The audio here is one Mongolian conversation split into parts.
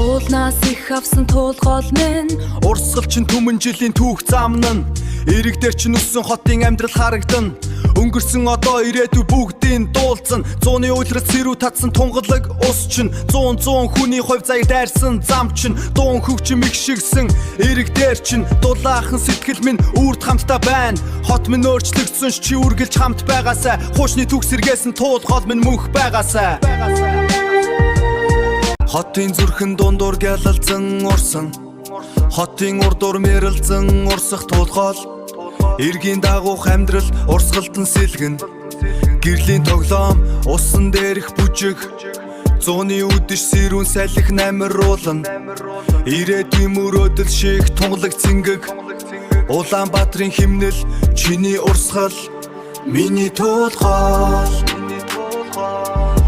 Уулнаас их авсан туулгол минь Урсгал чин түмэн жилийн түүх замнан Эрэг дээр чин өссөн хотын амьдрал харагдана Өнгөрсөн одоо ирээдүй бүгдийн дуулцсан Зууны үйлрэл цэрүү татсан тунгалаг ус чин 100 хүний хувь заяг дайрсан зам чин Дуун хөвчм их шигсэн эрэг дээр чин Дулаахан сэтгэл минь үрд хамтдаа байна Хот минь өөрчлөгдсөн ч чи үргэлж хамт байгаасай Хуучны түүх сэргээсэн туулгол минь мөнх байгаасай Хотын зүрхэн дундуур гялалзан урсан Хотын урдуур мэрэлзэн урсах туулгол Иргийн дагуух амьдрал урсгалтан сэлгэн Гэрлийн тоглоом усан дээрх бүжиг Зууны үдэш сэрүүн салхи намируулан Ирээдүйн мөрөөдөл шиг тунгалаг цэнгэг Улаанбаатарын химнэл чиний урсгал Миний туулгол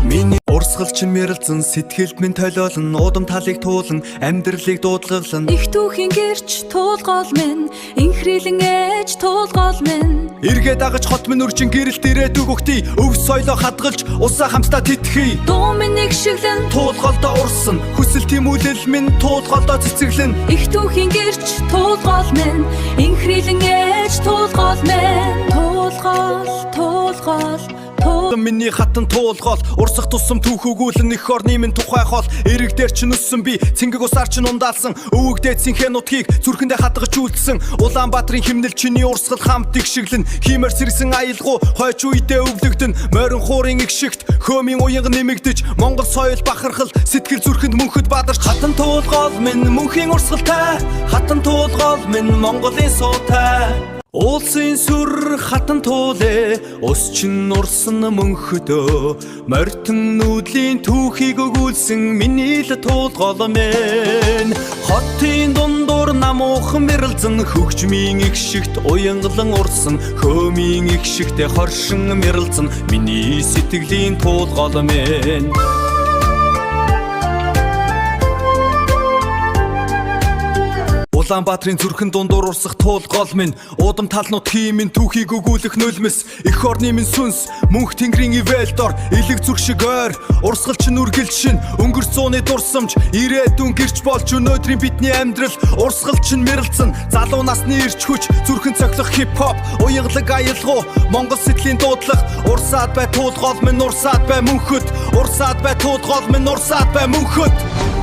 Миний урсгал чин мэрэлзэн сэтгэлд минь толиолн Удам талыг туулан амьдралыг дуудлаглан Их түүхийн гэрч туулгол минь Инхрилэн ээж туулгол минь Эргээ дагаж хот минь үржин гэрэлт ирээдүг өгтий Өв соёлоо хадгалж усаа хамтдаа тэтгэхий Дуу минь нэг шиглэн Туулголдоо урсан Хүсэл тэмүүлэл минь туулголдоо цэцэглэн Их түүхийн гэрч туулгол минь Инхрилэн ээж туулгол минь Туулгол Миний хатан туулгол урсах тусам түүх өгүүлэн их орны минь тухай хол эрэг дээр ч нүссэн би цэнгэг усаар ч ундаалсан өвөгдөөд синхэ нутгийг зүрхэндээ хадгаж үлдсэн Улаанбаатарын химнэл чиний урсгал хамт их шиглэн хиймэр сэрсэн аялгуу хойч үедээ өвлөгдөн морин хуурын их шигт хөөмийн уянга нэмэгдэж Монгол соёл бахархал сэтгэл зүрхэнд мөнхөд бадарч хатан туулгол минь мөнхийн урсгалтай хатан туулгол минь Монголын суутай Улсын сүр хатан тууле ус чин урсан мөнхөдөө морьтон нүүдлийн түүхийг өгүүлсэн миний л туулгол минь Хотын дундуур намуухан мэрэлзэн хөгжмийн их шигт уянгалан урсан хөөмийн их шигтээ хоршин мэрэлзэн миний сэтгэлийн туулгол минь Улаанбаатарын зүрхэн дундуур урсах туулгол минь Удам талнуудын минь түүхийг өгүүлэх нулимс Их орны минь сүнс мөнх тэнгэрийн ивэлдор Илэг зүрх шиг ойр урсгал чин үргэлж шин Өнгөрч зууны дурсамж ирээдүйн гэрч болж өнөөдрийн бидний амьдрал Урсгал чин мэрэлцэн залуу насны ирч хүч Зүрхэн цохилох хип-хоп уянгалаг аялгуу Монгол сэтгэлийн дуудлага Урсаад бай туулгол минь урсаад бай мөнхөд Урсаад бай туулгол минь урсаад бай мөнхөд